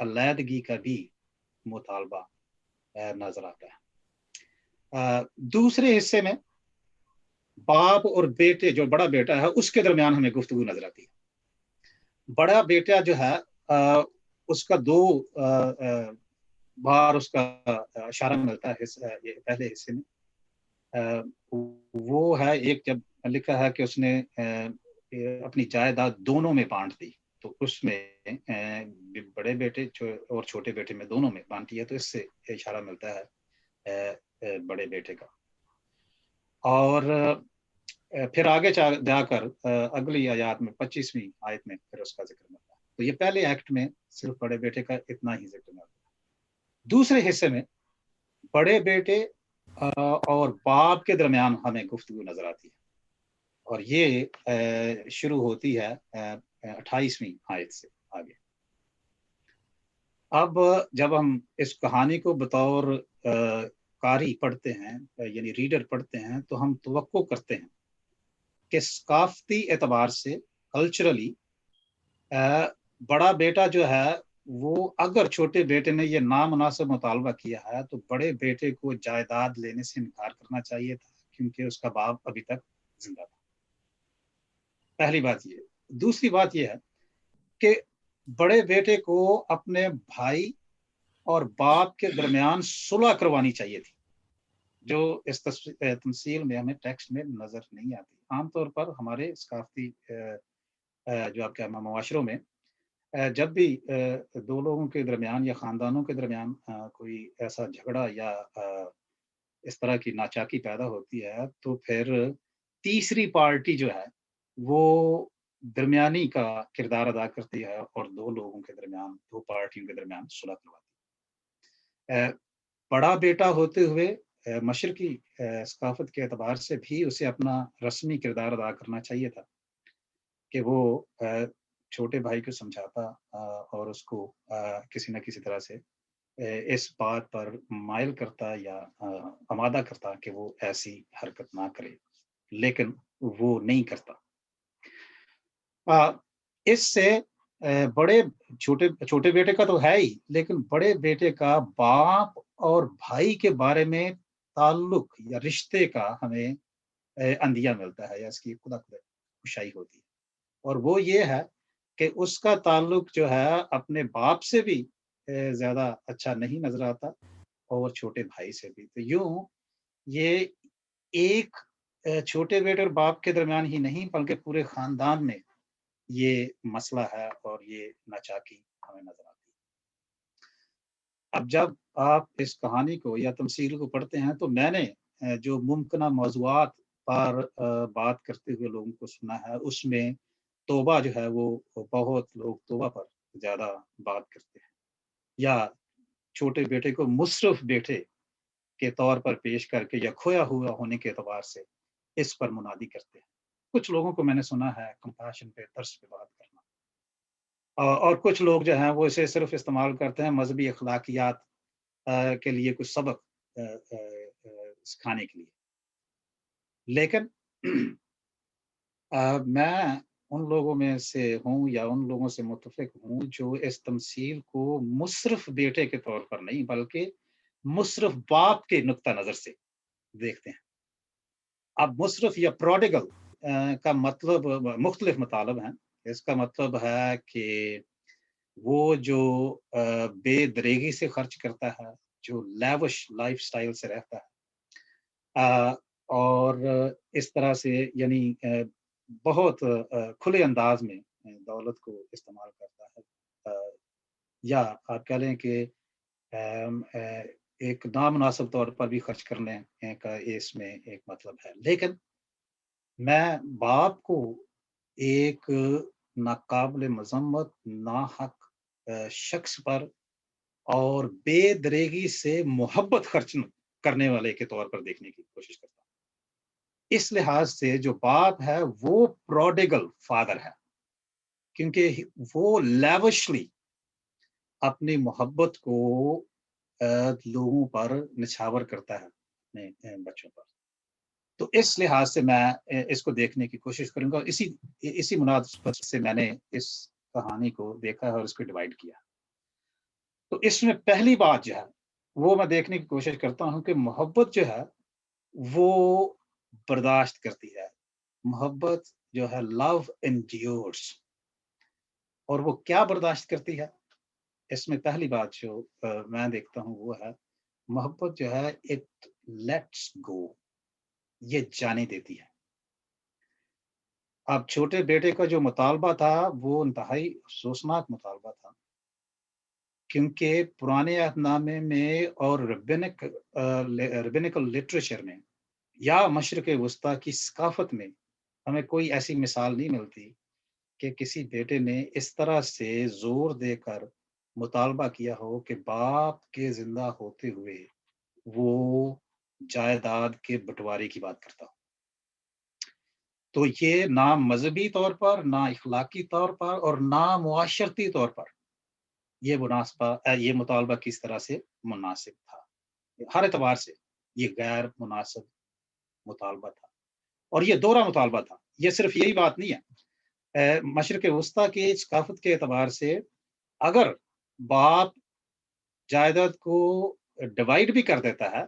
علیحدگی کا بھی مطالبہ نظر آتا ہے۔ دوسرے حصے میں باپ اور بیٹے، جو بڑا بیٹا ہے اس کے درمیان ہمیں گفتگو نظر آتی ہے۔ بڑا بیٹا جو ہے اس کا دو بار اس کا اشارہ ملتا ہے پہلے حصے میں۔ وہ ہے ایک، جب لکھا ہے کہ اس نے اپنی جائیداد دونوں میں بانٹ دی، تو اس میں بڑے بیٹے اور چھوٹے بیٹے میں دونوں میں بانٹی ہے، تو اس سے اشارہ ملتا ہے بڑے بیٹے کا۔ اور پھر آگے جا کر اگلی آیات میں 25ویں آیت میں پھر اس کا ذکر ملتا ہے۔ تو یہ پہلے ایکٹ میں صرف بڑے بیٹے کا اتنا ہی ذکر ملتا ہے۔ دوسرے حصے میں بڑے بیٹے اور باپ کے درمیان ہمیں گفتگو نظر آتی ہے، اور یہ شروع ہوتی ہے 28ویں آیت سے آگے۔ اب جب ہم اس کہانی کو بطور قاری پڑھتے ہیں، یعنی ریڈر پڑھتے ہیں، تو ہم توقع کرتے ہیں کہ ثقافتی اعتبار سے، کلچرلی، بڑا بیٹا جو ہے وہ اگر چھوٹے بیٹے نے یہ نامناسب مطالبہ کیا ہے تو بڑے بیٹے کو جائیداد لینے سے انکار کرنا چاہیے تھا، کیونکہ اس کا باپ ابھی تک زندہ تھا۔ پہلی بات یہ۔ دوسری بات یہ ہے کہ بڑے بیٹے کو اپنے بھائی اور باپ کے درمیان صلح کروانی چاہیے تھی، جو اس تمثیل میں ہمیں ٹیکسٹ میں نظر نہیں آتی۔ عام طور پر ہمارے ثقافتی جو آپ کے معاشروں میں جب بھی دو لوگوں کے درمیان یا خاندانوں کے درمیان کوئی ایسا جھگڑا یا اس طرح کی ناچاکی پیدا ہوتی ہے، تو پھر تیسری پارٹی جو ہے وہ درمیانی کا کردار ادا کرتی ہے اور دو لوگوں کے درمیان، دو پارٹیوں کے درمیان صلح کرواتی ہے۔ بڑا بیٹا ہوتے ہوئے مشرقی ثقافت کے اعتبار سے بھی اسے اپنا رسمی کردار ادا کرنا چاہیے تھا کہ وہ چھوٹے بھائی کو سمجھاتا اور اس کو کسی نہ کسی طرح سے اس بات پر مائل کرتا یا آمادہ کرتا کہ وہ ایسی حرکت نہ کرے، لیکن وہ نہیں کرتا۔ اس سے بڑے چھوٹے بیٹے کا تو ہے ہی، لیکن بڑے بیٹے کا باپ اور بھائی کے بارے میں تعلق یا رشتے کا ہمیں اندیہ ملتا ہے، یا اس کی خدا خوشائی ہوتی ہے، اور وہ یہ ہے کہ اس کا تعلق جو ہے اپنے باپ سے بھی زیادہ اچھا نہیں نظر آتا، اور چھوٹے بھائی سے بھی۔ تو یوں یہ ایک چھوٹے بیٹے اور باپ کے درمیان ہی نہیں بلکہ پورے خاندان میں یہ مسئلہ ہے، اور یہ ناچاکی ہمیں نظر آتی ہے۔ اب جب آپ اس کہانی کو یا تمثیل کو پڑھتے ہیں تو میں نے جو ممکنہ موضوعات پر بات کرتے ہوئے لوگوں کو سنا ہے، اس میں توبہ جو ہے وہ بہت لوگ توبہ پر زیادہ بات کرتے ہیں، یا چھوٹے بیٹے کو مصرف بیٹے کے طور پر پیش کر کے یا کھویا ہوا ہونے کے اعتبار سے اس پر منادی کرتے ہیں۔ کچھ لوگوں کو میں نے سنا ہے کمپیشن پہ، ترس پہ بات کرنا، اور کچھ لوگ جو ہیں وہ اسے صرف استعمال کرتے ہیں مذہبی اخلاقیات کے لیے، کچھ سبق سکھانے کے لیے۔ لیکن میں ان لوگوں میں سے ہوں یا ان لوگوں سے متفق ہوں جو اس تمثیل کو مصرف بیٹے کے طور پر نہیں بلکہ مصرف باپ کے نقطہ نظر سے دیکھتے ہیں۔ اب مصرف یا پروڈیگل کا مطلب مختلف مطالب ہیں۔ اس کا مطلب ہے کہ وہ جو بے دریغی سے خرچ کرتا ہے، جو لیوش لائف سٹائل سے رہتا ہے، اور اس طرح سے یعنی بہت کھلے انداز میں دولت کو استعمال کرتا ہے، یا آپ کہہ لیں کہ ایک نامناسب طور پر بھی خرچ کرنے کا اس میں ایک مطلب ہے۔ لیکن میں باپ کو ایک ناقابل مذمت، ناحق شخص پر اور بے دریغی سے محبت خرچ کرنے والے کے طور پر دیکھنے کی کوشش کرتا ہوں۔ اس لحاظ سے جو باپ ہے وہ پروڈیگل فادر ہے، کیونکہ وہ لیوشلی اپنی محبت کو لوگوں پر نچھاور کرتا ہے، اپنے بچوں پر۔ تو اس لحاظ سے میں اس کو دیکھنے کی کوشش کروں گا۔ اسی مناسبت سے میں نے اس کہانی کو دیکھا اور اس کو ڈیوائڈ کیا۔ تو اس میں پہلی بات جو ہے وہ میں دیکھنے کی کوشش کرتا ہوں کہ محبت جو ہے وہ برداشت کرتی ہے. محبت جو ہے لو انڈیورس. اور وہ کیا برداشت کرتی ہے؟ اس میں پہلی بات جو میں دیکھتا ہوں وہ ہے محبت جو ہے اٹ لیٹس گو. یہ جانے دیتی ہے. اب چھوٹے بیٹے کا جو مطالبہ تھا وہ انتہائی افسوسناک مطالبہ تھا، کیونکہ پرانے عہد نامے میں اور ربینیکل لٹریچر میں یا مشرق وسطیٰ کی ثقافت میں ہمیں کوئی ایسی مثال نہیں ملتی کہ کسی بیٹے نے اس طرح سے زور دے کر مطالبہ کیا ہو کہ باپ کے زندہ ہوتے ہوئے وہ جائیداد کے بٹوارے کی بات کرتا ہو. تو یہ نہ مذہبی طور پر، نہ اخلاقی طور پر اور نہ معاشرتی طور پر یہ مطالبہ کس طرح سے مناسب تھا. ہر اعتبار سے یہ غیر مناسب مطالبہ تھا اور یہ دوہرا مطالبہ تھا. یہ صرف یہی بات نہیں ہے، مشرق وسطیٰ کی ثقافت کے اعتبار سے اگر باپ جائیداد کو ڈیوائڈ بھی کر دیتا ہے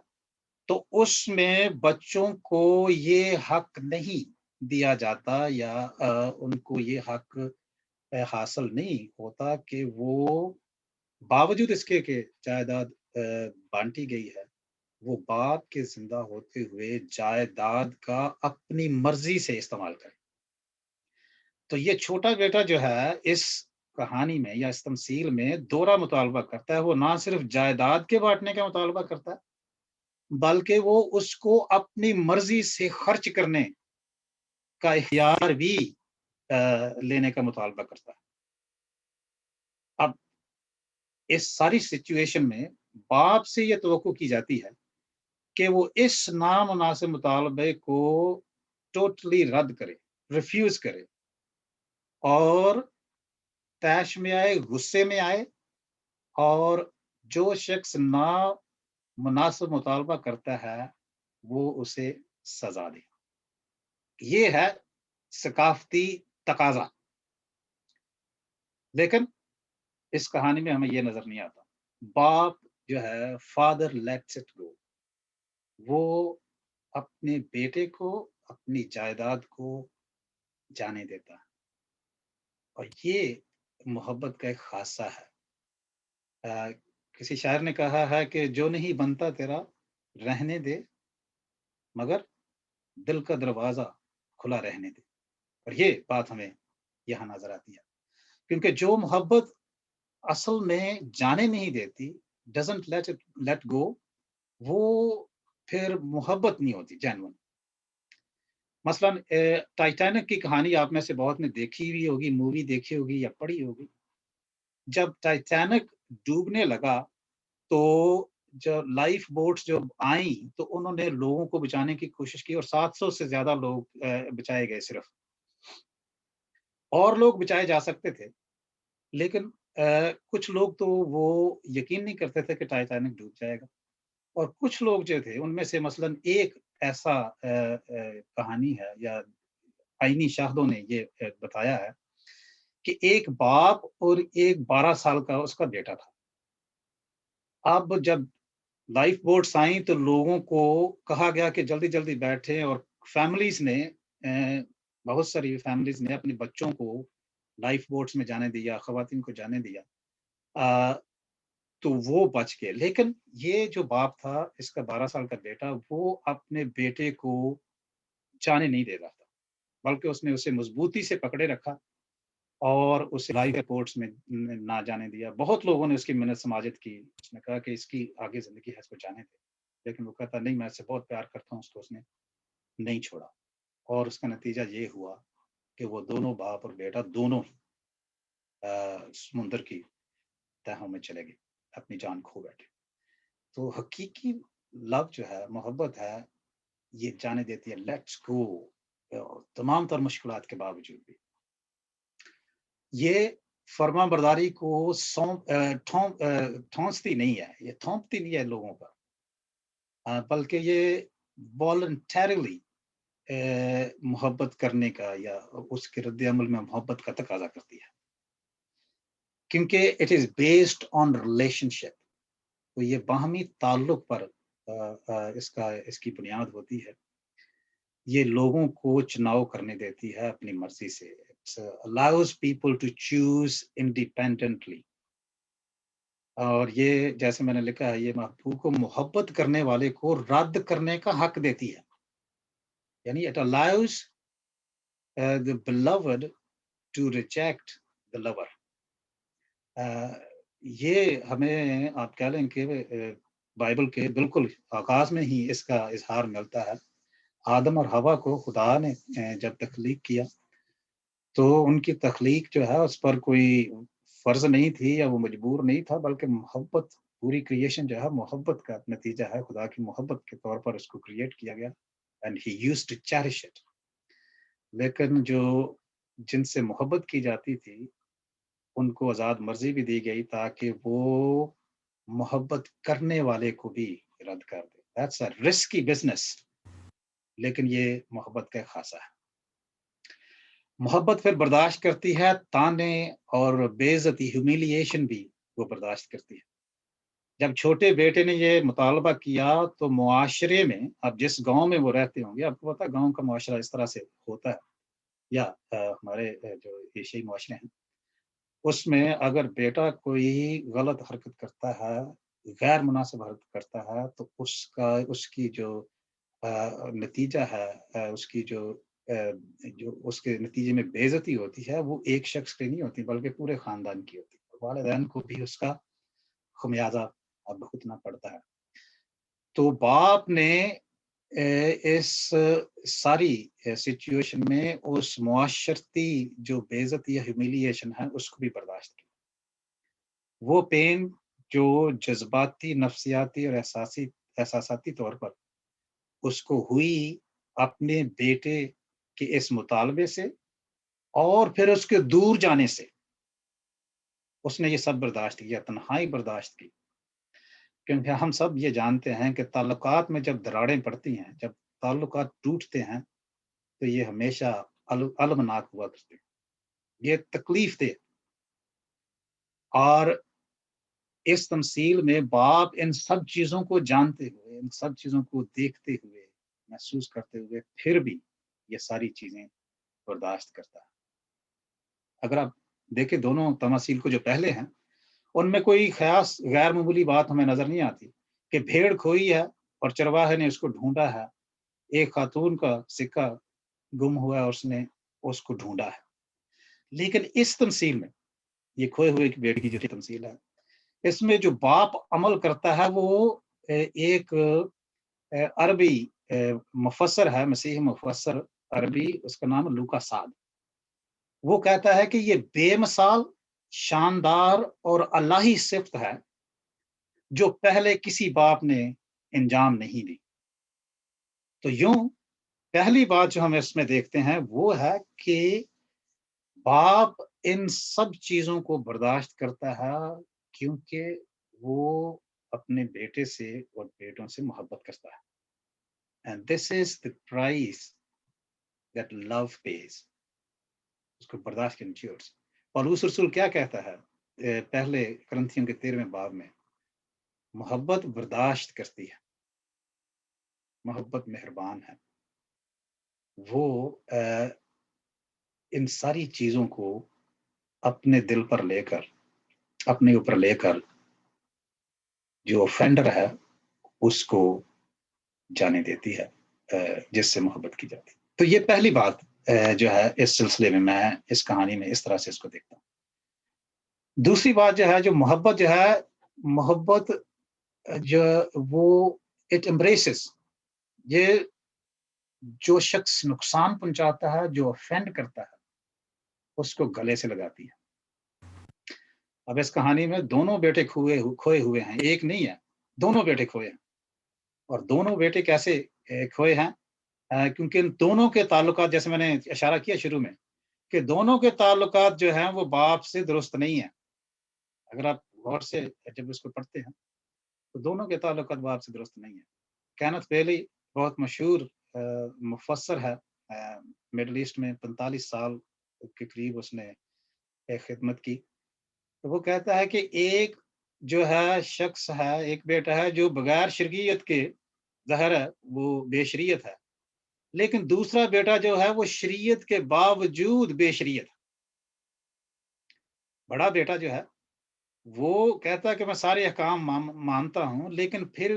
تو اس میں بچوں کو یہ حق نہیں دیا جاتا یا ان کو یہ حق حاصل نہیں ہوتا کہ وہ باوجود اس کے کہ جائیداد بانٹی گئی ہے وہ باپ کے زندہ ہوتے ہوئے جائیداد کا اپنی مرضی سے استعمال کرے. تو یہ چھوٹا بیٹا جو ہے اس کہانی میں یا اس تمثیل میں دوہرا مطالبہ کرتا ہے. وہ نہ صرف جائیداد کے بانٹنے کا مطالبہ کرتا ہے بلکہ وہ اس کو اپنی مرضی سے خرچ کرنے کا اختیار بھی لینے کا مطالبہ کرتا ہے. اب اس ساری سچویشن میں باپ سے یہ توقع کی جاتی ہے کہ وہ اس نامناسب مطالبے کو ٹوٹلی رد کرے، ریفیوز کرے اور طیش میں آئے، غصے میں آئے اور جو شخص نامناسب مطالبہ کرتا ہے وہ اسے سزا دے. یہ ہے ثقافتی تقاضا. لیکن اس کہانی میں ہمیں یہ نظر نہیں آتا. باپ جو ہے فادر لیٹس اٹ گو. وہ اپنے بیٹے کو اپنی جائیداد کو جانے دیتا ہے اور یہ محبت کا ایک خاصہ ہے. کسی شاعر نے کہا ہے کہ جو نہیں بنتا تیرا رہنے دے مگر دل کا دروازہ کھلا رہنے دے. اور یہ بات ہمیں یہاں نظر آتی ہے کیونکہ جو محبت اصل میں جانے نہیں دیتی ڈزنٹ لیٹ گو وہ پھر محبت نہیں ہوتی جینون. مثلا ٹائٹینک کی کہانی آپ میں سے بہت نے دیکھی ہوئی ہوگی، مووی دیکھی ہوگی یا پڑھی ہوگی. جب ٹائٹینک ڈوبنے لگا تو جب لائف بوٹس جو آئیں تو انہوں نے لوگوں کو بچانے کی کوشش کی اور 700 سے زیادہ لوگ بچائے گئے صرف. اور لوگ بچائے جا سکتے تھے لیکن کچھ لوگ تو وہ یقین نہیں کرتے تھے کہ ٹائٹینک ڈوب جائے گا. اور کچھ لوگ جو تھے ان میں سے مثلاً ایک ایسا کہانی ہے یا آئینی شاہدوں نے یہ بتایا ہے کہ ایک باپ اور ایک 12 سال کا اس کا بیٹا تھا. اب جب لائف بوٹس آئیں تو لوگوں کو کہا گیا کہ جلدی جلدی بیٹھے اور فیملیز نے بہت ساری فیملیز نے اپنے بچوں کو لائف بوٹس میں جانے دیا، خواتین کو جانے دیا تو وہ بچ گئے. لیکن یہ جو باپ تھا اس کا 12 سال کا بیٹا وہ اپنے بیٹے کو جانے نہیں دے رہا تھا بلکہ اس نے اسے مضبوطی سے پکڑے رکھا اور اسے لائف بوٹس میں نہ جانے دیا. بہت لوگوں نے اس کی منت سماجت کی. اس نے کہا کہ اس کی آگے زندگی ہے، اس کو جانے دے. لیکن وہ کہتا نہیں، میں اسے بہت پیار کرتا ہوں. اس کو اس نے نہیں چھوڑا اور اس کا نتیجہ یہ ہوا کہ وہ دونوں باپ اور بیٹا دونوں ہی سمندر کی تہوں میں چلے گئے، اپنی جان کھو بیٹھے. تو حقیقی لو جو ہے، محبت ہے، یہ جانے دیتی ہے، لیٹس گو. تمام تر مشکلات کے باوجود بھی یہ فرما برداری کو ٹھونستی نہیں ہے، یہ تھونپتی نہیں ہے لوگوں پر بلکہ یہ والنٹریلی محبت کرنے کا یا اس کے رد عمل میں محبت کا تقاضا کرتی ہے. کیونکہ it is based on relationship. تو یہ باہمی تعلق پر اس کی بنیاد ہوتی ہے. یہ لوگوں کو چناؤ کرنے دیتی ہے اپنی مرضی سے. allows people to choose independently. اور یہ جیسے میں نے لکھا ہے یہ محبوب کو محبت کرنے والے کو رد کرنے کا حق دیتی ہے. یعنی it allows the beloved to reject the lover. یہ ہمیں آپ کہہ لیں کہ بائبل کے بالکل آغاز میں ہی اس کا اظہار ملتا ہے. آدم اور حوا کو خدا نے جب تخلیق کیا تو ان کی تخلیق جو ہے اس پر کوئی فرض نہیں تھی یا وہ مجبور نہیں تھا، بلکہ محبت، پوری کریشن جو ہے محبت کا نتیجہ ہے. خدا کی محبت کے طور پر اس کو کریٹ کیا گیا and he used to cherish it. لیکن جن سے محبت کی جاتی تھی ان کو آزاد مرضی بھی دی گئی تاکہ وہ محبت کرنے والے کو بھی رد کر دے. That's a risky business. لیکن یہ محبت کا خاصہ ہے. محبت پھر برداشت کرتی ہے تانے اور بے عزتی، ہیومیلیشن بھی وہ برداشت کرتی ہے. جب چھوٹے بیٹے نے یہ مطالبہ کیا تو معاشرے میں، اب جس گاؤں میں وہ رہتے ہوں گے، آپ کو پتا ہے گاؤں کا معاشرہ اس طرح سے ہوتا ہے، یا ہمارے جو ایشیائی معاشرے ہیں اس میں اگر بیٹا کوئی غلط حرکت کرتا ہے، غیر مناسب حرکت کرتا ہے، تو اس کی جو نتیجہ ہے، اس کی جو اس کے نتیجے میں بے عزتی ہوتی ہے، وہ ایک شخص کی نہیں ہوتی بلکہ پورے خاندان کی ہوتی ہے. والدین کو بھی اس کا خمیازہ بھگتنا پڑتا ہے. تو باپ نے اس ساری سچویشن میں اس معاشرتی جو بے عزتی یا ہیومیلیشن ہے اس کو بھی برداشت کیا. وہ پین جو جذباتی، نفسیاتی اور احساساتی طور پر اس کو ہوئی اپنے بیٹے کے اس مطالبے سے اور پھر اس کے دور جانے سے، اس نے یہ سب برداشت کیا، تنہائی برداشت کی. کیونکہ ہم سب یہ جانتے ہیں کہ تعلقات میں جب دراڑیں پڑتی ہیں، جب تعلقات ٹوٹتے ہیں تو یہ ہمیشہ المناک ہوا کرتے ہیں، یہ تکلیف دہ. اور اس تمثیل میں باپ ان سب چیزوں کو جانتے ہوئے، ان سب چیزوں کو دیکھتے ہوئے، محسوس کرتے ہوئے پھر بھی یہ ساری چیزیں برداشت کرتا ہے. اگر آپ دیکھیں دونوں تماثیل کو جو پہلے ہیں ان میں کوئی خاص غیر معمولی بات ہمیں نظر نہیں آتی کہ بھیڑ کھوئی ہے اور چرواہے نے اس کو ڈھونڈا ہے. ایک خاتون کا سکہ گم ہوا ہے اور اس نے اس کو ڈھونڈا ہے. لیکن اس تمثیل میں، یہ کھوئے ہوئے کی بیٹی کی جو تمثیل ہے، اس میں جو باپ عمل کرتا ہے وہ ایک عربی مفسر ہے، مسیحی مفسر عربی، اس کا نام لوکا سعد. وہ کہتا ہے کہ یہ بے مثال، شاندار اور الہی صفت ہے جو پہلے کسی باپ نے انجام نہیں دی. تو یوں پہلی بات جو ہم اس میں دیکھتے ہیں وہ ہے کہ باپ ان سب چیزوں کو برداشت کرتا ہے کیونکہ وہ اپنے بیٹے سے اور بیٹوں سے محبت کرتا ہے. And this is the price that love pays. اس کو برداشت کرنی چاہیے. پالوس رسول کیا کہتا ہے پہلے کرنتھیوں کے 13ویں باب میں؟ محبت برداشت کرتی ہے، محبت مہربان ہے. وہ ان ساری چیزوں کو اپنے دل پر لے کر، اپنے اوپر لے کر جو offender ہے اس کو جانے دیتی ہے جس سے محبت کی جاتی. تو یہ پہلی بات جو ہے اس سلسلے میں اس کہانی میں اس طرح سے اس کو دیکھتا ہوں. دوسری بات جو ہے، جو محبت جو ہے، محبت جو وہ اٹ embraces، یہ جو شخص نقصان پہنچاتا ہے، جو offend کرتا ہے، اس کو گلے سے لگاتی ہے. اب اس کہانی میں دونوں بیٹے کھوئے ہوئے ہیں، ایک نہیں ہے، دونوں بیٹے کھوئے ہیں. اور دونوں بیٹے کیسے کھوئے ہیں؟ کیونکہ ان دونوں کے تعلقات، جیسے میں نے اشارہ کیا شروع میں، کہ دونوں کے تعلقات جو ہیں وہ باپ سے درست نہیں ہیں. اگر آپ غور سے جب اس کو پڑھتے ہیں تو دونوں کے تعلقات باپ سے درست نہیں ہیں. کینتھ بیلی بہت مشہور مفسر ہے، مڈل ایسٹ میں 45 سال کے قریب اس نے خدمت کی. تو وہ کہتا ہے کہ ایک جو ہے شخص ہے، ایک بیٹا ہے جو بغیر شرعیت کے ظاہر ہے وہ بے شریعت ہے، لیکن دوسرا بیٹا جو ہے وہ شریعت کے باوجود بے شریعت ہے۔ بڑا بیٹا جو ہے وہ کہتا ہے کہ میں سارے احکام مانتا ہوں، لیکن پھر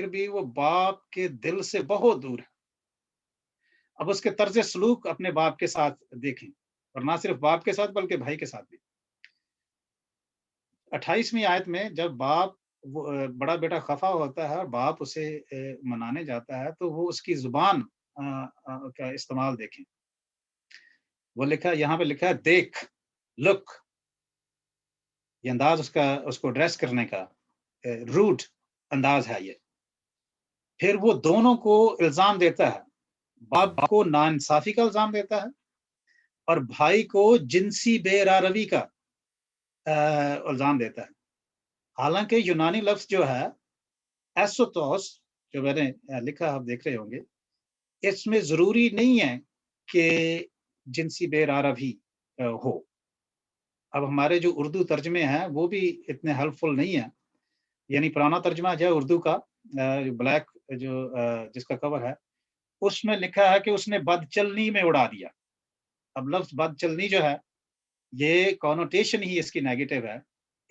بھی وہ باپ کے دل سے بہت دور ہے۔ اب اس کے طرز سلوک اپنے باپ کے ساتھ دیکھیں، اور نہ صرف باپ کے ساتھ بلکہ بھائی کے ساتھ بھی۔ 28ویں آیت میں جب باپ بڑا بیٹا خفا ہوتا ہے اور باپ اسے منانے جاتا ہے تو وہ اس کی زبان کا استعمال دیکھیں۔ وہ یہاں پہ لکھا ہے دیکھ، لک، یہ انداز اس کو ڈریس کرنے کا روڈ انداز ہے یہ۔ پھر وہ دونوں کو الزام دیتا ہے، باپ کو ناانصافی کا الزام دیتا ہے اور بھائی کو جنسی بے راروی کا الزام دیتا ہے۔ حالانکہ یونانی لفظ جو ہے ایسوتوس، جو میں نے لکھا آپ دیکھ رہے ہوں گے، اس میں ضروری نہیں ہے کہ جنسی بے راروی ہو۔ اب ہمارے جو اردو ترجمے ہیں وہ بھی اتنے ہیلپ فل نہیں ہیں، یعنی پرانا ترجمہ جو ہے اردو کا بلیک جو جس کا کور ہے، اس میں لکھا ہے کہ اس نے بد چلنی میں اڑا دیا۔ اب لفظ بد چلنی جو ہے یہ کونوٹیشن ہی اس کی نیگیٹو ہے،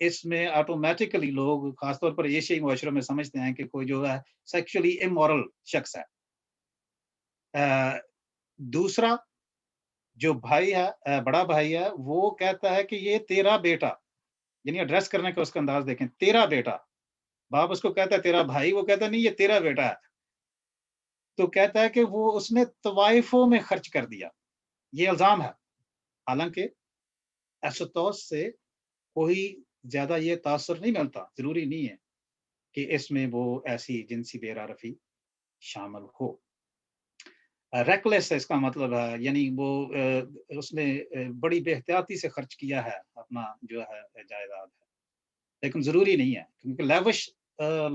اس میں آٹومیٹکلی لوگ خاص طور پر ایشیائی معاشروں میں سمجھتے ہیں کہ کوئی جو ہے سیکشولی امورل شخص ہے۔ دوسرا جو بھائی ہے، بڑا بھائی ہے، وہ کہتا ہے کہ یہ تیرا بیٹا، یعنی ایڈریس کرنے کا اس کا انداز دیکھیں، تیرا بیٹا۔ باپ اس کو کہتا ہے تیرا بھائی، وہ کہتا ہے نہیں یہ تیرا بیٹا ہے۔ تو کہتا ہے کہ وہ اس نے طوائفوں میں خرچ کر دیا، یہ الزام ہے۔ حالانکہ ایسوتوس سے کوئی زیادہ یہ تاثر نہیں ملتا، ضروری نہیں ہے کہ اس میں وہ ایسی جنسی بے رفی شامل ہو۔ ریکلیس ہے اس کا مطلب ہے، یعنی وہ اس نے بڑی بے احتیاطی سے خرچ کیا ہے اپنا جو ہے جائیداد ہے، لیکن ضروری نہیں ہے، کیونکہ لیوش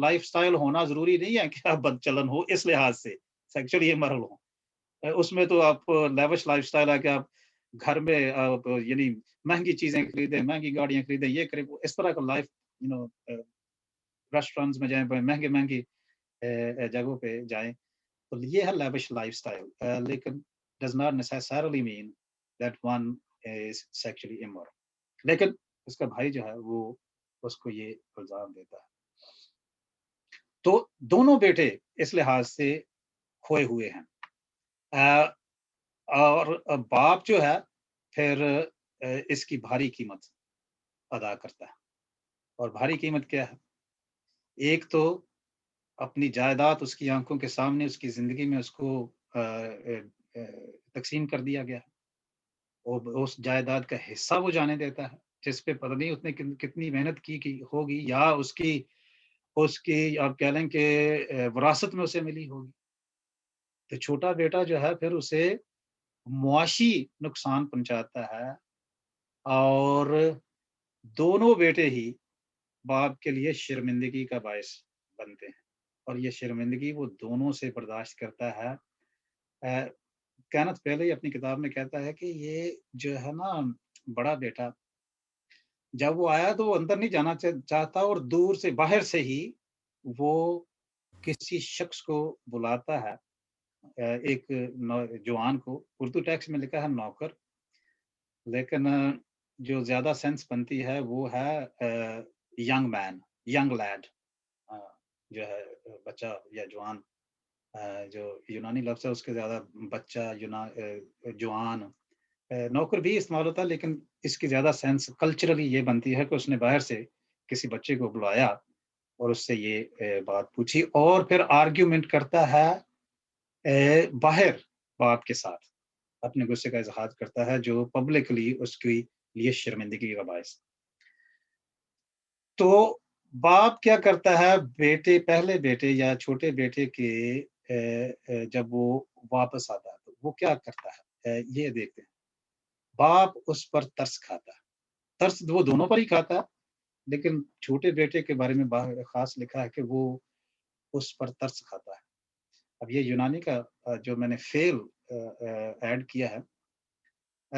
لائف سٹائل ہونا ضروری نہیں ہے کہ آپ بد چلن ہو اس لحاظ سے سیکچولی امورل ہو۔ اس میں تو آپ لیوش لائف سٹائل ہے کہ آپ گھر میں آپ یعنی مہنگی چیزیں خریدیں، مہنگی گاڑیاں خریدیں، یہ کریں، اس طرح کا لائف ریسٹورینٹس میں جائیں، مہنگی جگہوں پہ جائیں، تو یہ ہے لیوش لائف سٹائل، لیکن does not necessarily mean that one is sexually immoral۔ لیکن اس کا بھائی جو ہے وہ اس کو یہ الزام دیتا ہے۔ تو دونوں بیٹے اس لحاظ سے کھوئے ہوئے ہیں، اور باپ جو ہے پھر اس کی بھاری قیمت ادا کرتا ہے۔ اور بھاری قیمت کیا ہے؟ ایک تو اپنی جائیداد اس کی آنکھوں کے سامنے اس کی زندگی میں اس کو تقسیم کر دیا گیا، اور اس جائیداد کا حصہ وہ جانے دیتا ہے، جس پہ پتہ نہیں اس نے کتنی محنت کی ہوگی، یا اس کی آپ کہہ لیں کہ وراثت میں اسے ملی ہوگی۔ تو چھوٹا بیٹا جو ہے پھر اسے معاشی نقصان پہنچاتا ہے، اور دونوں بیٹے ہی باپ کے لیے شرمندگی کا باعث بنتے ہیں، اور یہ شرمندگی وہ دونوں سے برداشت کرتا ہے۔ کینتھ پہلے ہی اپنی کتاب میں کہتا ہے کہ یہ جو ہے نا بڑا بیٹا، جب وہ آیا تو وہ اندر نہیں جانا چاہتا، اور دور سے باہر سے ہی وہ کسی شخص کو بلاتا ہے، ایک جوان کو، اردو ٹیکسٹ میں لکھا ہے نوکر، لیکن جو زیادہ سینس بنتی ہے وہ ہے ینگ مین، ینگ لیڈ، جو ہے بچہ یا جوان، جو یونانی لفظ ہے اس کے زیادہ بچہ، جوان، نوکر بھی استعمال ہوتا ہے، لیکن اس کی زیادہ سینس کلچرلی یہ بنتی ہے کہ اس نے باہر سے کسی بچے کو بلایا اور اس سے یہ بات پوچھی، اور پھر آرگیومنٹ کرتا ہے باہر باپ کے ساتھ، اپنے غصے کا اظہار کرتا ہے جو پبلکلی اس کے لیے شرمندگی کا باعث۔ تو باپ کیا کرتا ہے پہلے بیٹے یا چھوٹے بیٹے کے جب وہ واپس آتا ہے تو وہ کیا کرتا ہے، یہ دیکھتے ہیں۔ باپ اس پر ترس کھاتا ہے، ترس وہ دونوں پر ہی کھاتا ہے، لیکن چھوٹے بیٹے کے بارے میں خاص لکھا ہے کہ وہ اس پر ترس کھاتا ہے۔ اب یہ یونانی کا جو میں نے فیل ایڈ کیا ہے،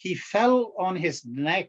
he fell on his neck,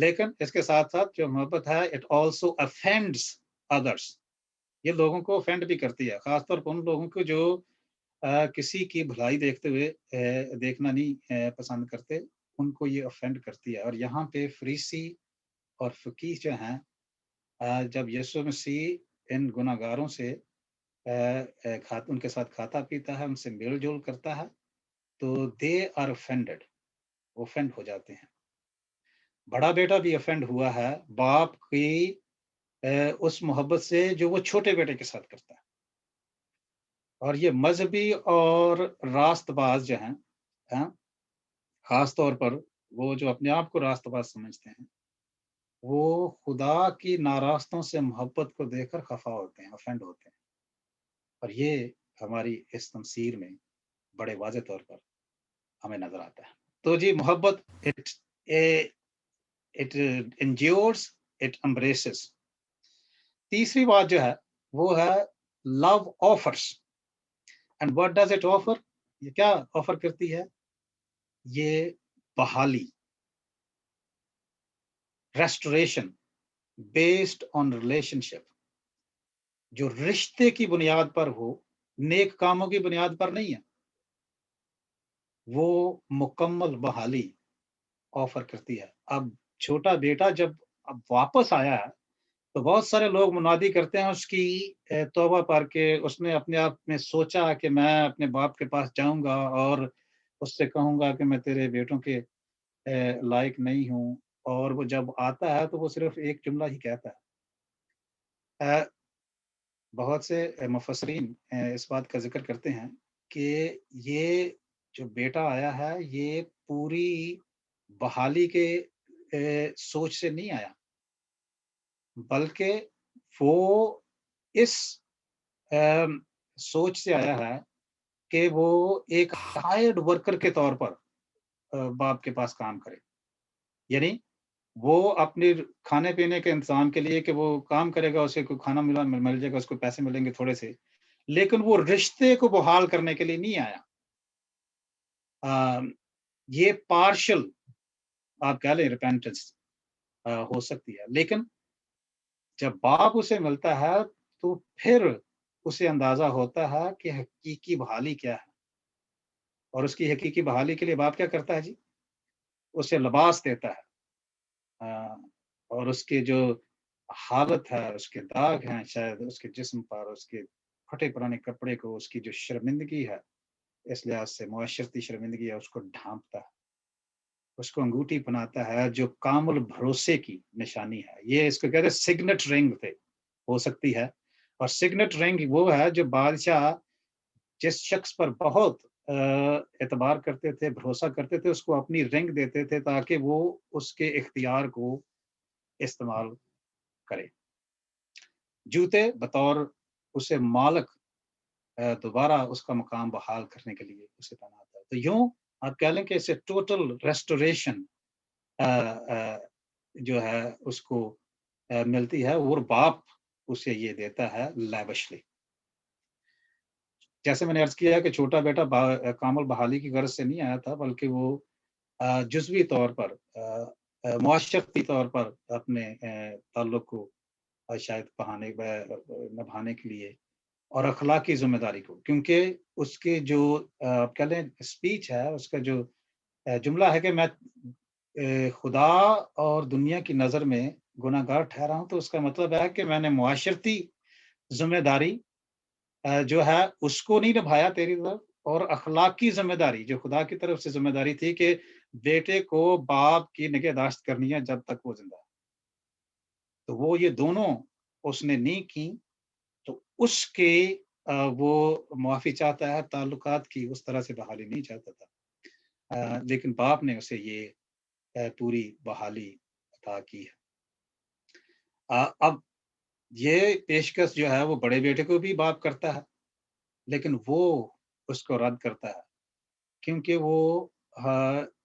لیکن اس کے ساتھ ساتھ جو محبت ہے اٹ آلسو افینڈس ادرس، یہ لوگوں کو افینڈ بھی کرتی ہے، خاص طور پر ان لوگوں کو جو کسی کی بھلائی دیکھتے ہوئے دیکھنا نہیں پسند کرتے، ان کو یہ افینڈ کرتی ہے۔ اور یہاں پہ فریسی اور فقیہ جو ہیں، جب یسوع مسیح ان گناہ گاروں سے ان کے ساتھ کھاتا پیتا ہے، ان سے میل جول کرتا ہے، تو دے آر افینڈیڈ، وہ افینڈ ہو جاتے ہیں۔ بڑا بیٹا بھی افینڈ ہوا ہے باپ کی اس محبت سے جو وہ چھوٹے بیٹے کے ساتھ کرتا ہے۔ اور یہ مذہبی اور راست باز جو ہیں، خاص طور پر وہ جو اپنے آپ کو راست باز سمجھتے ہیں، وہ خدا کی ناراستوں سے محبت کو دیکھ کر خفا ہوتے ہیں، افینڈ ہوتے ہیں۔ اور یہ ہماری اس تمثیل میں بڑے واضح طور پر ہمیں نظر آتا ہے۔ تو جی محبت it endures, it embraces۔ تیسری بات جو ہے وہ ہے love offers۔ and what does it offer؟ یہ کیا آفر کرتی ہے؟ یہ بحالی، ریسٹوریشن بیسڈ آن ریلیشن شپ، جو رشتے کی بنیاد پر ہو، نیک کاموں کی بنیاد پر نہیں ہے، وہ مکمل بحالی آفر کرتی ہے۔ اب چھوٹا بیٹا جب اب واپس آیا ہے تو بہت سارے لوگ منادی کرتے ہیں اس کی توبہ پر کہ اس نے اپنے آپ میں سوچا کہ میں اپنے باپ کے پاس جاؤں گا اور اس سے کہوں گا کہ میں تیرے بیٹوں کے لائق نہیں ہوں، اور وہ جب آتا ہے تو وہ صرف ایک جملہ ہی کہتا ہے۔ بہت سے مفسرین اس بات کا ذکر کرتے ہیں کہ یہ جو بیٹا آیا ہے یہ پوری بحالی کے سوچ سے نہیں آیا، بلکہ وہ اس سوچ سے آیا ہے کہ وہ ایک ہائرڈ ورکر کے طور پر باپ کے پاس کام کرے، یعنی وہ اپنے کھانے پینے کے انتظام کے لیے کہ وہ کام کرے گا، اسے کوئی کھانا مل جائے گا، اس کو پیسے ملیں گے تھوڑے سے، لیکن وہ رشتے کو بحال کرنے کے لیے نہیں آیا۔ یہ پارشل آپ کہہ لیں ریپینٹنس ہو سکتی ہے، لیکن جب باپ اسے ملتا ہے تو پھر اسے اندازہ ہوتا ہے کہ حقیقی بحالی کیا ہے، اور اس کی حقیقی بحالی کے لیے باپ کیا کرتا ہے جی؟ اسے لباس دیتا ہے، اور اس کے جو حالت ہے، اس کے داغ ہیں شاید اس کے جسم پر، اس کے پھٹے پرانے کپڑے کو، اس کی جو شرمندگی ہے، اس لحاظ سے معاشرتی شرمندگی ہے، اس کو ڈھانپتا ہے، اس کو انگوٹھی بناتا ہے جو کامل بھروسے کی نشانی ہے۔ یہ اس کو کہتے ہیں سگنٹ رنگ پہ ہو سکتی ہے، اور سگنٹ رنگ وہ ہے جو بادشاہ جس شخص پر بہت اعتبار کرتے تھے، بھروسہ کرتے تھے، اس کو اپنی رنگ دیتے تھے تاکہ وہ اس کے اختیار کو استعمال کرے۔ جوتے بطور اسے مالک دوبارہ اس کا مقام بحال کرنے کے لیے اسے پہناتا ہے۔ تو یوں آپ کہہ لیں کہ اسے ٹوٹل ریسٹوریشن جو ہے اس کو ملتی ہے، اور باپ اسے یہ دیتا ہے لیوشلی۔ جیسے میں نے عرض کیا کہ چھوٹا بیٹا کامل بحالی کی غرض سے نہیں آیا تھا، بلکہ وہ جزوی طور پر معاشرتی طور پر اپنے تعلق کو شاید نبھانے کے لیے، اور اخلاقی ذمہ داری کو، کیونکہ اس کے جو آپ کہہ لیں اسپیچ ہے، اس کا جو جملہ ہے کہ میں خدا اور دنیا کی نظر میں گناہ گار ٹھہرا ہوں، تو اس کا مطلب ہے کہ میں نے معاشرتی ذمہ داری جو ہے اس کو نہیں نبھایا تیری طرف، اور اخلاقی ذمہ داری جو خدا کی طرف سے ذمہ داری تھی کہ بیٹے کو باپ کی نگہداشت کرنی ہے جب تک وہ زندہ ہے، تو وہ یہ دونوں اس نے نہیں کی، تو اس کے وہ معافی چاہتا ہے، تعلقات کی اس طرح سے بحالی نہیں چاہتا تھا، لیکن باپ نے اسے یہ پوری بحالی عطا کی ہے۔ اب یہ پیشکش جو ہے وہ بڑے بیٹے کو بھی باپ کرتا ہے، لیکن وہ اس کو رد کرتا ہے کیونکہ وہ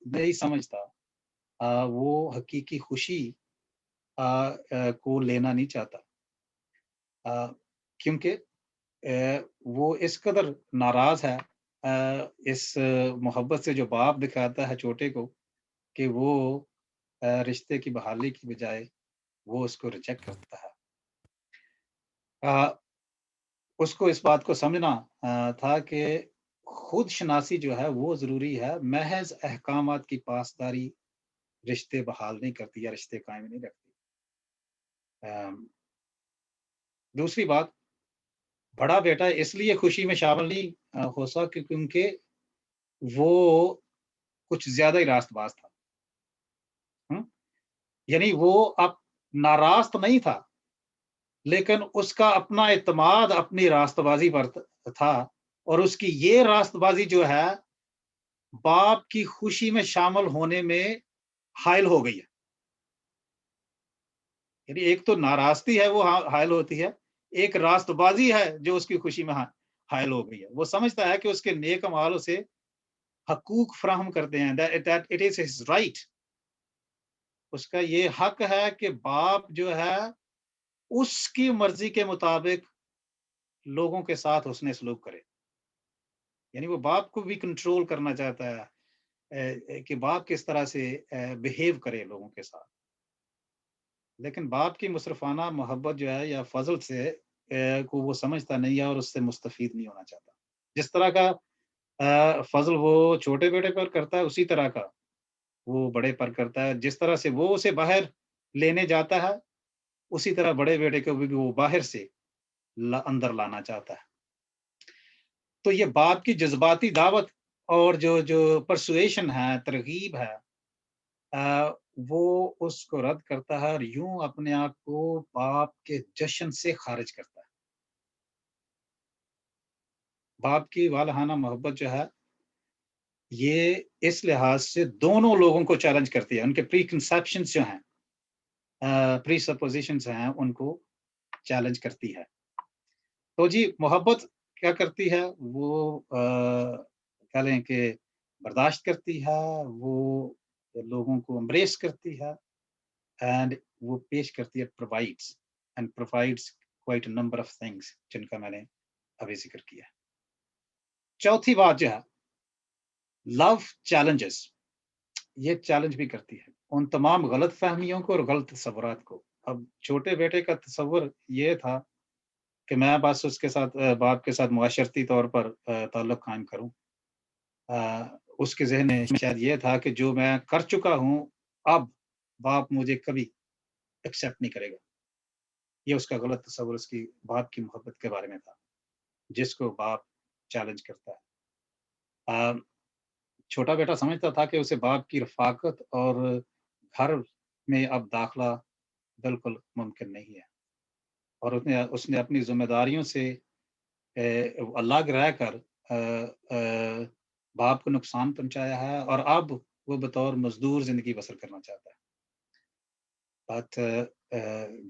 نہیں سمجھتا، وہ حقیقی خوشی کو لینا نہیں چاہتا، کیونکہ وہ اس قدر ناراض ہے اس محبت سے جو باپ دکھاتا ہے چھوٹے کو، کہ وہ رشتے کی بحالی کی بجائے وہ اس کو ریجیکٹ کرتا ہے۔ اس کو اس بات کو سمجھنا تھا کہ خود شناسی جو ہے وہ ضروری ہے، محض احکامات کی پاسداری رشتے بحال نہیں کرتی یا رشتے قائم نہیں رکھتی۔ دوسری بات، بڑا بیٹا اس لیے خوشی میں شامل نہیں ہو سکا کیونکہ وہ کچھ زیادہ ہی راست باز تھا۔ یعنی وہ اب ناراست نہیں تھا، لیکن اس کا اپنا اعتماد اپنی راست بازی پر تھا، اور اس کی یہ راست بازی جو ہے باپ کی خوشی میں شامل ہونے میں حائل ہو گئی ہے۔ یعنی ایک تو ناراستی ہے وہ حائل ہوتی ہے، ایک راست بازی ہے جو اس کی خوشی میں حائل ہو گئی ہے۔ وہ سمجھتا ہے کہ اس کے نیک اعمال اسے حقوق فراہم کرتے ہیں، that it is his right، اس کا یہ حق ہے کہ باپ جو ہے اس کی مرضی کے مطابق لوگوں کے ساتھ حسن سلوک کرے۔ یعنی وہ باپ کو بھی کنٹرول کرنا چاہتا ہے کہ باپ کس طرح سے بہیو کرے لوگوں کے ساتھ، لیکن باپ کی مصرفانہ محبت جو ہے یا فضل سے کو وہ سمجھتا نہیں ہے اور اس سے مستفید نہیں ہونا چاہتا۔ جس طرح کا فضل وہ چھوٹے بیٹے پر کرتا ہے، اسی طرح کا وہ بڑے پر کرتا ہے۔ جس طرح سے وہ اسے باہر لینے جاتا ہے، اسی طرح بڑے بیٹے کو بھی وہ باہر سے اندر لانا چاہتا ہے۔ تو یہ باپ کی جذباتی دعوت اور جو پرسویشن ہے، ترغیب ہے، وہ اس کو رد کرتا ہے اور یوں اپنے آپ کو باپ کے جشن سے خارج کرتا ہے۔ باپ کی والہانہ محبت جو ہے یہ اس لحاظ سے دونوں لوگوں کو چیلنج کرتی ہے، ان کے پری کنسیپشنز جو ہیں، پری سپوزیشنز ہیں، ان کو چیلنج کرتی ہے۔ تو جی محبت کیا کرتی ہے؟ وہ کہہ لیں کہ برداشت کرتی ہے، وہ لوگوں کو امبریس کرتی ہے، اینڈ وہ پیش کرتی ہے provides quite a number of things جن کا میں نے ابھی ذکر کیا۔ چوتھی بات جو ہے، لو چیلنجز، یہ چیلنج بھی کرتی ہے ان تمام غلط فہمیوں کو اور غلط تصورات کو۔ اب چھوٹے بیٹے کا تصور یہ تھا کہ میں بس اس کے ساتھ باپ کے ساتھ معاشرتی طور پر تعلق قائم کروں۔ اس کے ذہن میں شاید یہ تھا کہ جو میں کر چکا ہوں اب باپ مجھے کبھی ایکسیپٹ نہیں کرے گا۔ یہ اس کا غلط تصور اس کی باپ کی محبت کے بارے میں تھا، جس کو باپ چیلنج کرتا ہے۔ چھوٹا بیٹا سمجھتا تھا کہ اسے باپ کی رفاقت اور گھر میں اب داخلہ بالکل ممکن نہیں ہے، اور اس نے اپنی ذمہ داریوں سے الگ رہ کر باپ کو نقصان پہنچایا ہے، اور اب وہ بطور مزدور زندگی بسر کرنا چاہتا ہے۔ بات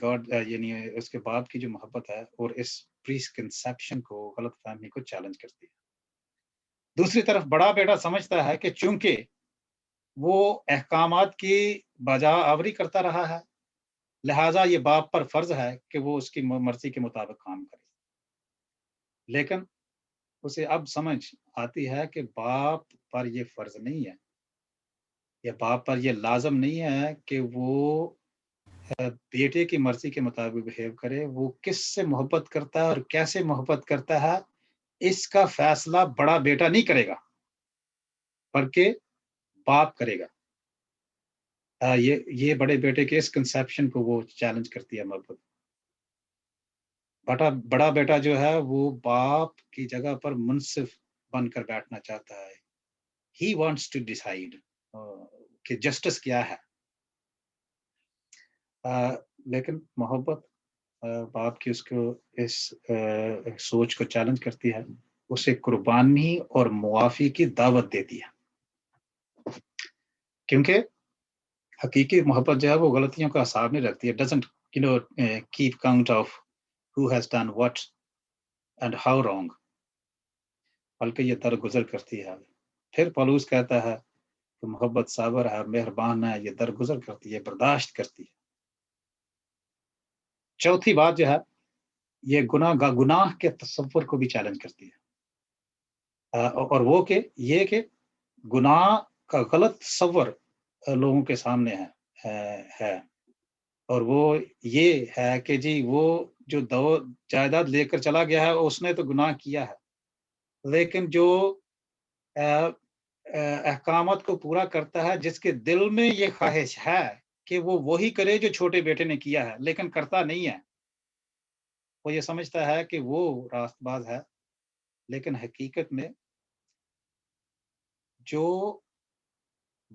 گاڈ یعنی اس کے باپ کی جو محبت ہے اور اس پری کنسیپشن کو، غلط فہمی کو چیلنج کرتی ہے۔ دوسری طرف بڑا بیٹا سمجھتا ہے کہ چونکہ وہ احکامات کی بجا آوری کرتا رہا ہے، لہٰذا یہ باپ پر فرض ہے کہ وہ اس کی مرضی کے مطابق کام کرے۔ لیکن اسے اب سمجھ آتی ہے کہ باپ پر یہ فرض نہیں ہے، یا باپ پر یہ لازم نہیں ہے کہ وہ بیٹے کی مرضی کے مطابق بہیو کرے۔ وہ کس سے محبت کرتا ہے اور کیسے محبت کرتا ہے، اس کا فیصلہ بڑا بیٹا نہیں کرے گا بلکہ باپ کرے گا۔ یہ بڑے بیٹے کے اس کنسیپشن کو وہ چیلنج کرتی ہے محبت۔ بڑا بیٹا جو ہے وہ باپ کی جگہ پر منصف بن کر بیٹھنا چاہتا ہے۔ He wants to decide کہ جسٹس کیا ہے۔ لیکن محبت باپ کی اس کو اس سوچ کو چیلنج کرتی ہے، اسے قربانی اور معافی کی دعوت دیتی ہے، کیونکہ حقیقی محبت جو ہے وہ غلطیوں کا حساب نہیں رکھتی ہے۔ doesn't keep count of who has done what and how wrong، بلکہ یہ درگزر کرتی ہے۔ پھر پولس کہتا ہے کہ محبت صابر ہے، مہربان ہے، یہ درگزر کرتی ہے، برداشت کرتی ہے۔ چوتھی بات جو ہے، یہ گناہ کے تصور کو بھی چیلنج کرتی ہے، اور وہ کہ گناہ کا غلط تصور لوگوں کے سامنے ہے، ہے، اور وہ یہ ہے کہ جی وہ جو جائیداد لے کر چلا گیا ہے اس نے تو گناہ کیا ہے، لیکن جو احکامات کو پورا کرتا ہے، جس کے دل میں یہ خواہش ہے کہ وہ وہی کرے جو چھوٹے بیٹے نے کیا ہے لیکن کرتا نہیں ہے، وہ یہ سمجھتا ہے کہ وہ راست باز ہے، لیکن حقیقت میں جو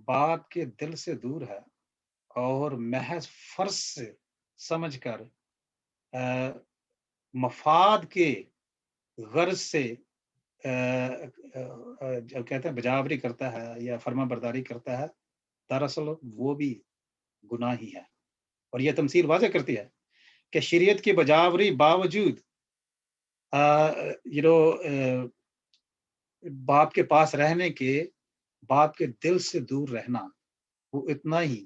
باپ کے دل سے دور ہے اور محض فرض سے سمجھ کر مفاد کے غرض سے جو کہتے ہیں بجاوری کرتا ہے یا فرما برداری کرتا ہے، دراصل وہ بھی گناہ ہی ہے۔ اور یہ تمثیل واضح کرتی ہے کہ شریعت کی بجاوری باوجود باپ کے پاس رہنے کے، باپ کے دل سے دور رہنا وہ اتنا ہی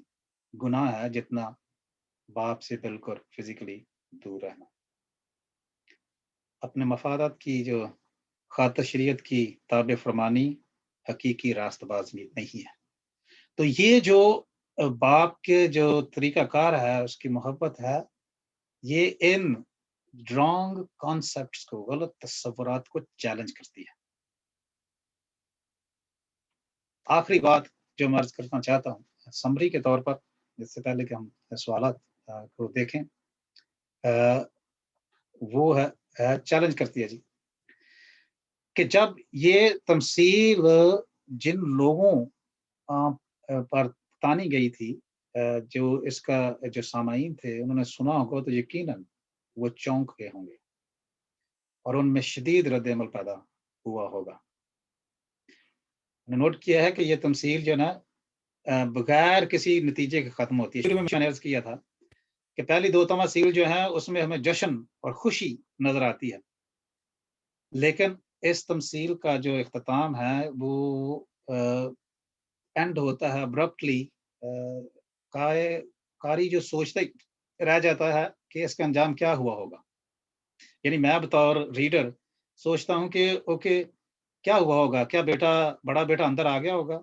گناہ ہے جتنا باپ سے بالکل فزیکلی دور رہنا۔ اپنے مفادات کی جو خاطر شریعت کی تابع فرمانی حقیقی راست بازی نہیں ہے۔ تو یہ جو باپ کے جو طریقہ کار ہے، اس کی محبت ہے، یہ ان رانگ کانسیپٹس کو، غلط تصورات کو چیلنج کرتی ہے۔ آخری بات جو میں عرض کرنا چاہتا ہوں سمری کے طور پر، اس سے پہلے کہ ہم سوالات کو دیکھیں، وہ ہے چیلنج کرتی ہے جی کہ جب یہ تمثیل جن لوگوں پر تانی گئی تھی، جو اس کا جو سامعین تھے انہوں نے سنا ہوگا تو یقیناً وہ چونک گئے ہوں گے اور ان میں شدید رد عمل پیدا ہوا ہوگا۔ نوٹ کیا ہے کہ یہ تمثیل جو نا بغیر کسی نتیجے کے ختم ہوتی ہے۔ شروع میں نے عرض کیا تھا کہ پہلی دو تمثیل جو ہیں اس میں ہمیں جشن اور خوشی نظر آتی ہے، لیکن اس تمثیل کا جو اختتام ہے وہ اینڈ ہوتا ہے ابرپٹلی، قاری جو سوچتے رہ جاتا ہے کہ اس کا انجام کیا ہوا ہوگا۔ یعنی میں بطور ریڈر سوچتا ہوں کہ اوکے کیا ہوا ہوگا، کیا بڑا بیٹا اندر آ گیا ہوگا،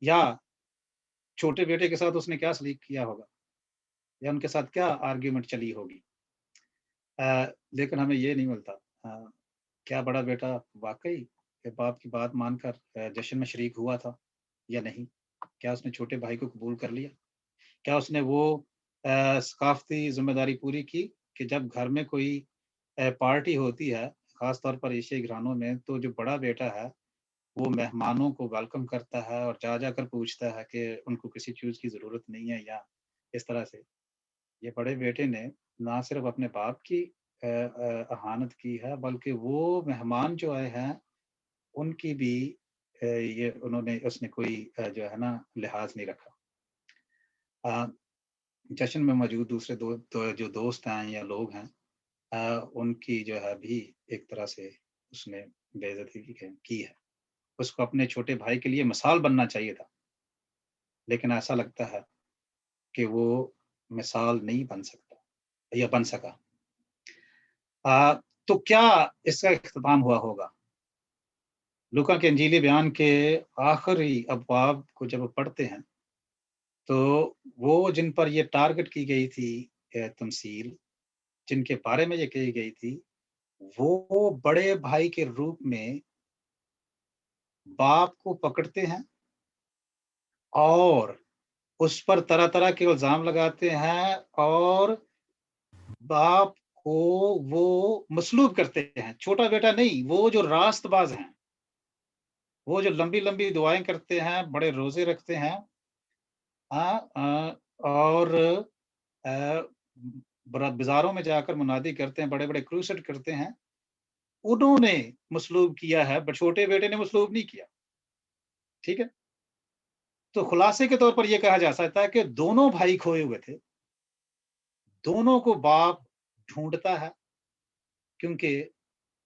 یا چھوٹے بیٹے کے ساتھ اس نے کیا سلیق کیا ہوگا، یا ان کے ساتھ کیا آرگیومنٹ چلی ہوگی۔ لیکن ہمیں یہ نہیں ملتا کیا بڑا بیٹا واقعی باپ کی بات مان کر جشن میں شریک ہوا تھا یا نہیں، کیا اس نے چھوٹے بھائی کو قبول کر لیا، کیا اس نے وہ ثقافتی ذمہ داری پوری کی کہ جب گھر میں کوئی پارٹی ہوتی ہے، خاص طور پر ایشیائی گھرانوں میں، تو جو بڑا بیٹا ہے وہ مہمانوں کو ویلکم کرتا ہے اور جا کر پوچھتا ہے کہ ان کو کسی چیز کی ضرورت نہیں ہے، یا اس طرح سے۔ یہ بڑے بیٹے نے نہ صرف اپنے باپ کی اہانت کی ہے، بلکہ وہ مہمان جو آئے ہیں ان کی بھی اس نے کوئی جو ہے نا لحاظ نہیں رکھا۔ جشن میں موجود دوسرے جو دوست ہیں یا لوگ ہیں، ان کی جو ہے بھی ایک طرح سے اس نے بے عزتی کی ہے۔ اس کو اپنے چھوٹے بھائی کے لیے مثال بننا چاہیے تھا، لیکن ایسا لگتا ہے کہ وہ مثال نہیں بن سکتا یا بن سکا۔ تو کیا اس کا اختتام ہوا ہوگا؟ لوکا کے انجیلی بیان کے آخری ابواب کو جب پڑھتے ہیں تو وہ جن پر یہ ٹارگٹ کی گئی تھی تمثیل، جن کے بارے میں یہ کہی گئی تھی، وہ بڑے بھائی کے روپ میں باپ کو پکڑتے ہیں اور اس پر طرح طرح کے الزام لگاتے ہیں اور باپ کو وہ مسلوب کرتے ہیں۔ چھوٹا بیٹا نہیں، وہ جو راست باز ہیں، وہ جو لمبی لمبی دعائیں کرتے ہیں، بڑے روزے رکھتے ہیں، اور بازاروں میں جا کر منادی کرتے ہیں، بڑے بڑے کروسیڈ کرتے ہیں، انہوں نے مسلوب کیا ہے، چھوٹے بیٹے نے مسلوب نہیں کیا۔ ٹھیک ہے، تو خلاصے کے طور پر یہ کہا جا سکتا ہے کہ دونوں بھائی کھوئے ہوئے تھے، دونوں کو باپ ڈھونڈتا ہے، کیونکہ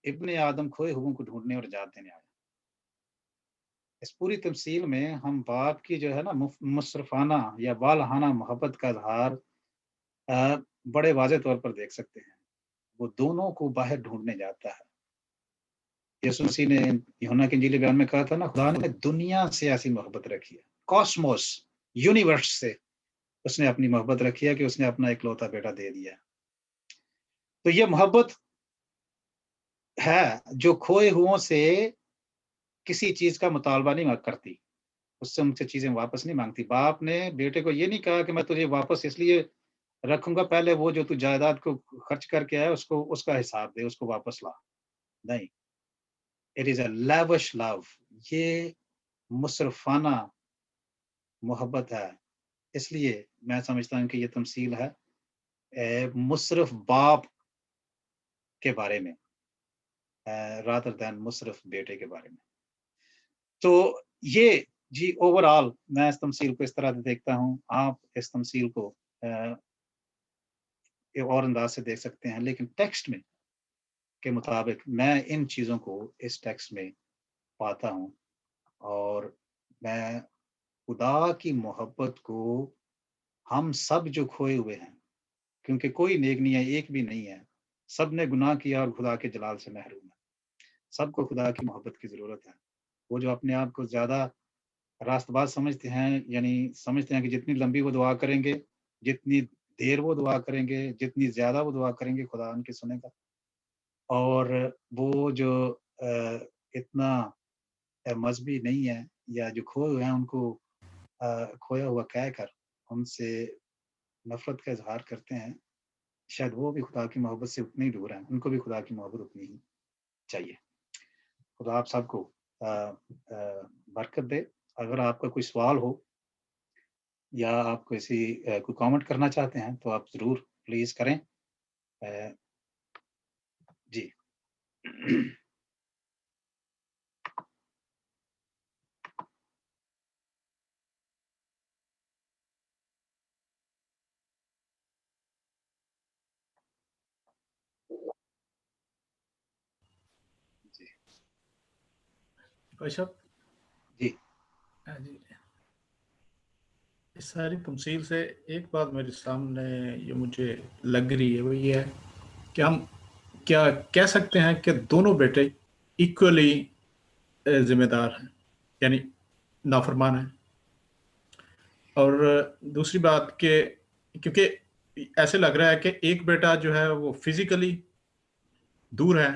ابن آدم کھوئے ہوئے کو ڈھونڈنے اور نجات دینے آیا۔ اس پوری تمثیل میں ہم باپ کی جو ہے نا مصرفانہ یا والہانہ محبت کا اظہار بڑے واضح طور پر دیکھ سکتے ہیں۔ وہ دونوں کو باہر ڈھونڈنے جاتا ہے۔ یسوع مسیح نے یوحنا کے انجیلی بیان میں کہا تھا نا، خدا نے دنیا سے ایسی محبت رکھی ہے، کاسموس، یونیورس سے اس نے اپنی محبت رکھی ہے کہ اس نے اپنا اکلوتا بیٹا دے دیا. تو یہ محبت ہے جو کھوئے ہوں سے کسی چیز کا مطالبہ نہیں کرتی, اس سے ان سے چیزیں واپس نہیں مانگتی. باپ نے بیٹے کو یہ نہیں کہا کہ میں تجھے واپس اس لیے رکھوں گا, پہلے وہ جو تو جائیداد کو خرچ کر کے آیا اس کا حساب دے, اس کو واپس لا. نہیں, اٹ از اے لیوش لو. یہ مصرفانہ محبت ہے. اس لیے میں سمجھتا ہوں کہ یہ تمثیل ہے مصرف باپ کے بارے میں رادر دین مصرف بیٹے کے بارے میں. تو یہ جی اوور آل میں اس تمثیل کو اس طرح دیکھتا ہوں. آپ اس تمثیل کو اور انداز سے دیکھ سکتے ہیں, لیکن ٹیکسٹ میں کے مطابق میں ان چیزوں کو اس ٹیکسٹ میں پاتا ہوں, اور میں خدا کی محبت کو ہم سب جو کھوئے ہوئے ہیں, کیونکہ کوئی نیک نہیں ہے, ایک بھی نہیں ہے, سب نے گناہ کیا اور خدا کے جلال سے محروم ہے. سب کو خدا کی محبت کی ضرورت ہے. وہ جو اپنے آپ کو زیادہ راست باز سمجھتے ہیں, یعنی سمجھتے ہیں کہ جتنی لمبی وہ دعا کریں گے, جتنی دیر وہ دعا کریں گے, جتنی زیادہ وہ دعا کریں گے, خدا ان کی سنے گا. اور وہ جو اتنا مذہبی نہیں ہے یا جو کھوئے ہوئے ہیں, ان کو کھویا ہوا کہہ کر ان سے نفرت کا اظہار کرتے ہیں, شاید وہ بھی خدا کی محبت سے اتنے ہی دور ہیں. ان کو بھی خدا کی محبت اتنی ہی چاہیے. خدا آپ سب کو برکت دے. اگر آپ کا کوئی سوال ہو یا آپ کوئی کامنٹ کرنا چاہتے ہیں تو آپ ضرور پلیز کریں. جی جی بھائی صاحب جی جی، اس ساری تمثیل سے ایک بات میرے سامنے یہ مجھے لگ رہی ہے, وہ یہ ہے کہ ہم کیا کہہ سکتے ہیں کہ دونوں بیٹے ایکولی ذمہ دار ہیں, یعنی نافرمان ہیں. اور دوسری بات کہ کیونکہ ایسے لگ رہا ہے کہ ایک بیٹا جو ہے وہ فزیکلی دور ہے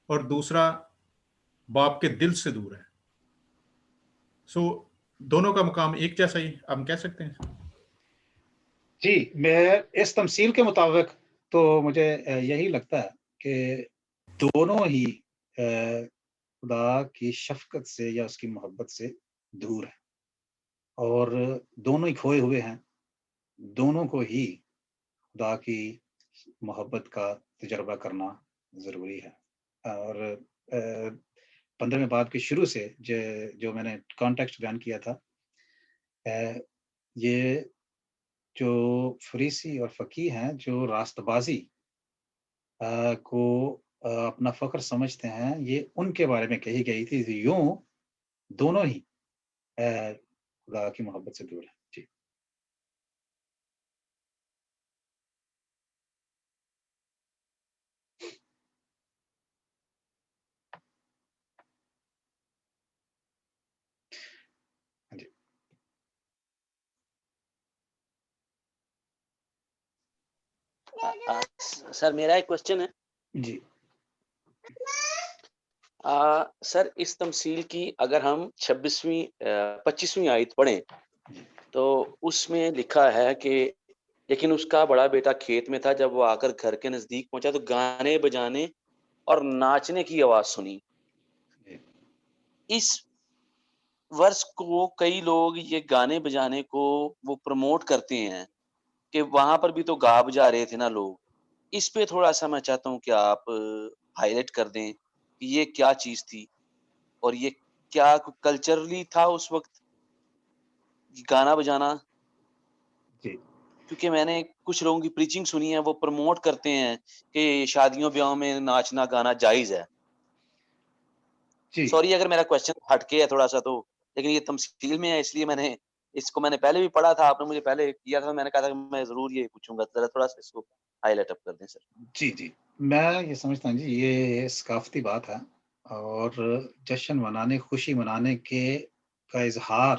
اور دوسرا باپ کے دل سے دور ہے. سو دونوں کا مقام ایک جیسا ہی ہم کہہ سکتے ہیں. جی, میں اس تمثیل کے مطابق تو مجھے یہی لگتا ہے کہ دونوں ہی خدا کی شفقت سے یا اس کی محبت سے دور ہیں, اور دونوں ہی کھوئے ہوئے ہیں. دونوں کو ہی خدا کی محبت کا تجربہ کرنا ضروری ہے. اور 15ویں باب کے شروع سے جو میں نے کانٹیکسٹ بیان کیا تھا, یہ جو فریسی اور فقیہ ہیں جو راست بازی کو اپنا فخر سمجھتے ہیں, یہ ان کے بارے میں کہی گئی تھی. یوں دونوں ہی خدا کی محبت سے دور ہیں. جی جی سر میرا ایک کوشچن ہے. جی سر اس تمثیل کی اگر ہم 25ویں آیت پڑھیں تو اس میں لکھا ہے کہ لیکن اس کا بڑا بیٹا کھیت میں تھا, جب وہ آ کر گھر کے نزدیک پہنچا تو گانے بجانے اور ناچنے کی آواز سنی. اس ورس کو کئی لوگ یہ گانے بجانے کو وہ پروموٹ کرتے ہیں کہ وہاں پر بھی تو گا بجا رہے تھے نا لوگ. اس پہ تھوڑا سا میں چاہتا ہوں کہ آپ ہائی لائٹ کر دیں کہ یہ کیا چیز تھی اور یہ کیا کلچرلی تھا اس وقت گانا بجانا. جی کیونکہ میں نے کچھ لوگوں کی پریچنگ سنی ہے, وہ پروموٹ کرتے ہیں کہ شادیوں بیاہوں میں ناچنا گانا جائز ہے. جی سوری اگر میرا کوشچن ہٹ کے ہے تھوڑا سا تو, لیکن یہ تمثیل میں ہے اس لیے میں نے پہلے بھی پڑھا تھا, آپ نے مجھے پہلے کیا تھا, میں نے کہا تھا کہ میں ضرور یہ پوچھوں گا, ذرا تھوڑا سا اس کو ہائی لائٹ اپ کر دیں سر. جی میں یہ سمجھتا ہوں جی یہ ثقافتی بات ہے, اور جشن منانے خوشی منانے کا اظہار